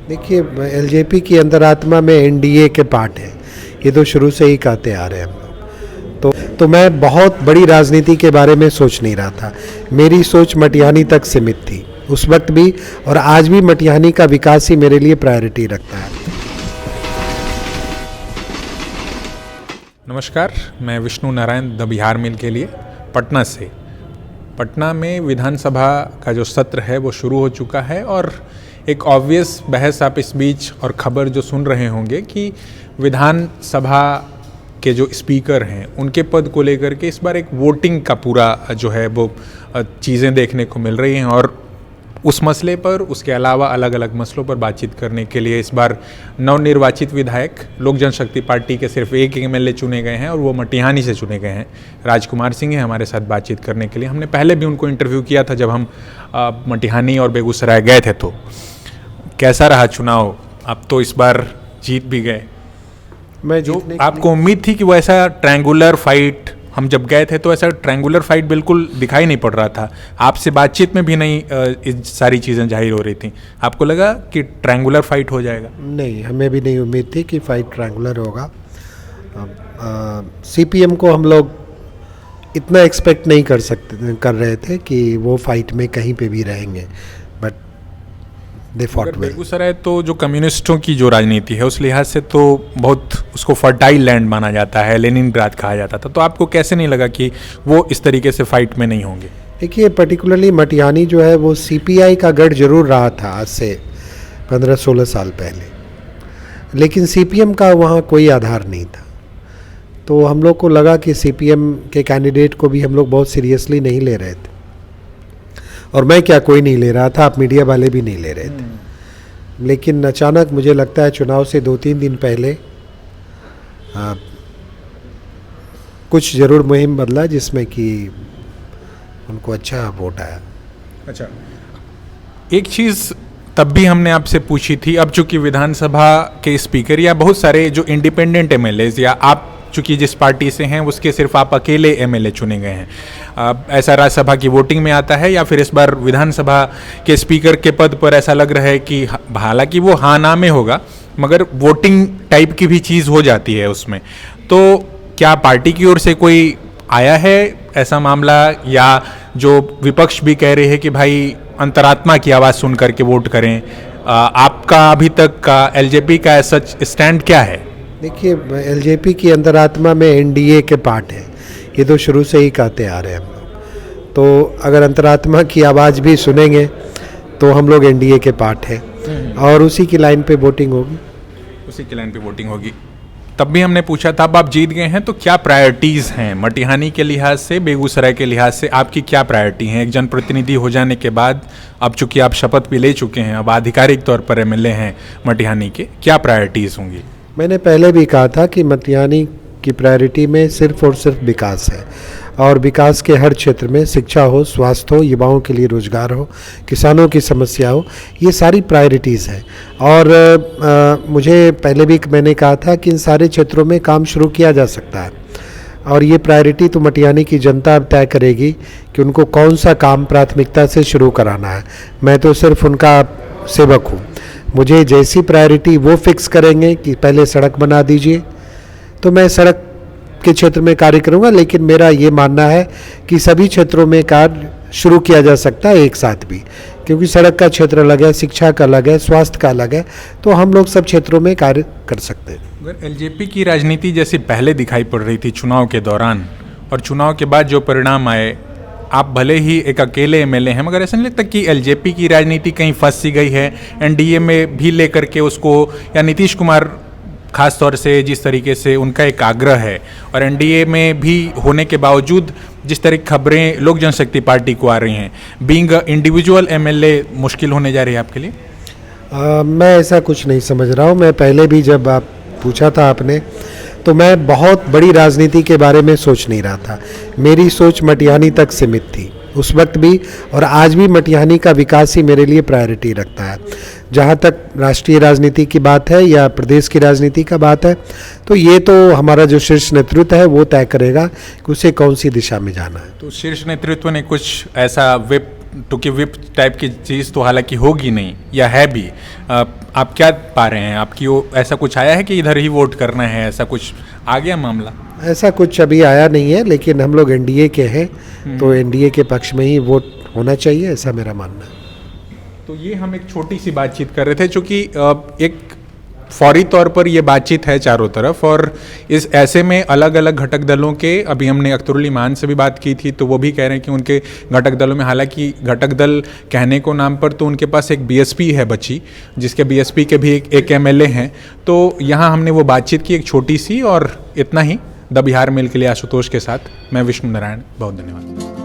देखिए, एलजेपी की अंतरात्मा में एनडीए के पार्ट है, ये तो शुरू से ही कहते आ रहे हैं हम लोग। तो मैं बहुत बड़ी राजनीति के बारे में सोच नहीं रहा था। मेरी सोच मटिहानी तक सीमित थी उस वक्त भी, और आज भी मटिहानी का विकास ही मेरे लिए प्रायोरिटी रखता है। नमस्कार, मैं विष्णु नारायण द बिहार मिल के लिए पटना से। पटना में विधानसभा का जो सत्र है वो शुरू हो चुका है और एक ऑब्वियस बहस आप इस बीच और खबर जो सुन रहे होंगे कि विधानसभा के जो स्पीकर हैं उनके पद को लेकर के इस बार एक वोटिंग का पूरा जो है वो चीज़ें देखने को मिल रही हैं और उस मसले पर, उसके अलावा अलग अलग मसलों पर बातचीत करने के लिए इस बार नवनिर्वाचित विधायक लोक जनशक्ति पार्टी के सिर्फ एक एमएलए चुने गए हैं और वो मटिहानी से चुने गए हैं। राजकुमार सिंह है हमारे साथ बातचीत करने के लिए। हमने पहले भी उनको इंटरव्यू किया था जब हम मटिहानी और बेगूसराय गए थे। तो कैसा रहा चुनाव? आप तो इस बार जीत भी गए। मैं जो आपको उम्मीद थी कि वो ऐसा ट्रायंगुलर फाइट, हम जब गए थे तो ऐसा ट्रायंगुलर फाइट बिल्कुल दिखाई नहीं पड़ रहा था। आपसे बातचीत में भी नहीं सारी चीज़ें जाहिर हो रही थी। आपको लगा कि ट्रायंगुलर फाइट हो जाएगा? नहीं, हमें भी नहीं उम्मीद थी कि फाइट ट्रायंगुलर होगा। सीपीएम को हम लोग इतना एक्सपेक्ट नहीं कर रहे थे कि वो फाइट में कहीं पे भी रहेंगे, but they fought well. Begusarai तो जो कम्युनिस्टों की जो राजनीति है उस लिहाज से तो बहुत उसको फर्टाइल लैंड माना जाता है, लेनिनग्राद कहा जाता था। तो आपको कैसे नहीं लगा कि वो इस तरीके से फाइट में नहीं होंगे? देखिए, पर्टिकुलरली मटिहानी जो है वो सीपीआई का गढ़ जरूर रहा था आज से 15-16 साल पहले, लेकिन सीपीएम का वहाँ कोई आधार नहीं था। तो हम लोग को लगा कि सीपीएम के कैंडिडेट को भी हम लोग बहुत सीरियसली नहीं ले रहे थे, और मैं क्या, कोई नहीं ले रहा था, आप मीडिया वाले भी नहीं ले रहे थे। लेकिन अचानक मुझे लगता है चुनाव से 2-3 दिन पहले कुछ ज़रूर मुहिम बदला जिसमें कि उनको अच्छा वोट आया। अच्छा, एक चीज़ तब भी हमने आपसे पूछी थी, अब चूंकि विधानसभा के स्पीकर या बहुत सारे जो इंडिपेंडेंट एमएलएज या आप चूंकि जिस पार्टी से हैं उसके सिर्फ आप अकेले एमएलए चुने गए हैं, ऐसा राज्यसभा की वोटिंग में आता है या फिर इस बार विधानसभा के स्पीकर के पद पर ऐसा लग रहा है कि हालांकि वो हाँ ना में होगा मगर वोटिंग टाइप की भी चीज़ हो जाती है उसमें। तो क्या पार्टी की ओर से कोई आया है ऐसा मामला, या जो विपक्ष भी कह रहे हैं कि भाई अंतरात्मा की आवाज़ सुन करके वोट करें? आपका अभी तक का एलजेपी का सच स्टैंड क्या है? देखिए, एलजेपी की अंतरात्मा में एनडीए के पार्ट है, ये तो शुरू से ही कहते आ रहे हैं हम लोग। तो अगर अंतरात्मा की आवाज़ भी सुनेंगे तो हम लोग एनडीए के पार्ट हैं और उसी की लाइन पे वोटिंग होगी। उसी की लाइन पे वोटिंग होगी। तब भी हमने पूछा था, अब आप जीत गए हैं तो क्या प्रायोरिटीज़ हैं मटिहानी के लिहाज से, बेगूसराय के लिहाज से आपकी क्या प्रायोरिटी हैं? एक जनप्रतिनिधि हो जाने के बाद अब चूंकि आप शपथ भी ले चुके हैं, अब आधिकारिक तौर पर एमएलए हैं मटिहानी के, क्या प्रायोरिटीज़ होंगी? मैंने पहले भी कहा था कि मटिहानी की प्रायोरिटी में सिर्फ और सिर्फ विकास है, और विकास के हर क्षेत्र में, शिक्षा हो, स्वास्थ्य हो, युवाओं के लिए रोजगार हो, किसानों की समस्या हो, ये सारी प्रायोरिटीज़ हैं। और मुझे पहले भी मैंने कहा था कि इन सारे क्षेत्रों में काम शुरू किया जा सकता है, और ये प्रायोरिटी तो मटिहानी की जनता तय करेगी कि उनको कौन सा काम प्राथमिकता से शुरू कराना है। मैं तो सिर्फ उनका सेवक हूँ। मुझे जैसी प्रायोरिटी वो फिक्स करेंगे कि पहले सड़क बना दीजिए, तो मैं सड़क के क्षेत्र में कार्य करूंगा। लेकिन मेरा ये मानना है कि सभी क्षेत्रों में कार्य शुरू किया जा सकता है एक साथ भी, क्योंकि सड़क का क्षेत्र अलग है, शिक्षा का अलग है, स्वास्थ्य का अलग है, तो हम लोग सब क्षेत्रों में कार्य कर सकते हैं। अगर एलजेपी की राजनीति जैसी पहले दिखाई पड़ रही थी चुनाव के दौरान और चुनाव के बाद जो परिणाम आए, आप भले ही एक अकेले एमएलए हैं मगर ऐसा नहीं लगता कि एलजेपी की राजनीति कहीं फंस सी गई है? एनडीए में भी लेकर के उसको, या नीतीश कुमार खास तौर से जिस तरीके से उनका एक आग्रह है, और एनडीए में भी होने के बावजूद जिस तरह की खबरें लोक जनशक्ति पार्टी को आ रही हैं, बीइंग इंडिविजुअल एमएलए मुश्किल होने जा रही है आपके लिए? मैं ऐसा कुछ नहीं समझ रहा हूँ। मैं पहले भी जब आप पूछा था आपने, तो मैं बहुत बड़ी राजनीति के बारे में सोच नहीं रहा था। मेरी सोच मटिहानी तक सीमित थी उस वक्त भी, और आज भी मटिहानी का विकास ही मेरे लिए प्रायोरिटी रखता है। जहाँ तक राष्ट्रीय राजनीति की बात है या प्रदेश की राजनीति का बात है, तो ये तो हमारा जो शीर्ष नेतृत्व है वो तय करेगा कि उसे कौन सी दिशा में जाना है। तो शीर्ष नेतृत्व ने कुछ ऐसा विप टुकी विप टाइप की चीज़ तो हालांकि होगी नहीं या है भी, आप क्या पा रहे हैं? आपकी वो ऐसा कुछ आया है कि इधर ही वोट करना है, ऐसा कुछ आ गया मामला? ऐसा कुछ अभी आया नहीं है, लेकिन हम लोग एनडीए के हैं तो एनडीए के पक्ष में ही वोट होना चाहिए, ऐसा मेरा मानना है। तो ये हम एक छोटी सी बातचीत कर रहे थे, चूँकि एक फौरी तौर पर ये बातचीत है चारों तरफ, और इस ऐसे में अलग अलग घटक दलों के, अभी हमने अख्तरुल ईमान से भी बात की थी तो वो भी कह रहे हैं कि उनके घटक दलों में, हालांकि घटक दल कहने को नाम पर तो उनके पास एक बीएसपी है बची, जिसके बीएसपी के भी एक एमएलए हैं। तो यहाँ हमने वो बातचीत की एक छोटी सी, और इतना ही। द बिहार मेल के लिए आशुतोष के साथ मैं विष्णु नारायण, बहुत धन्यवाद।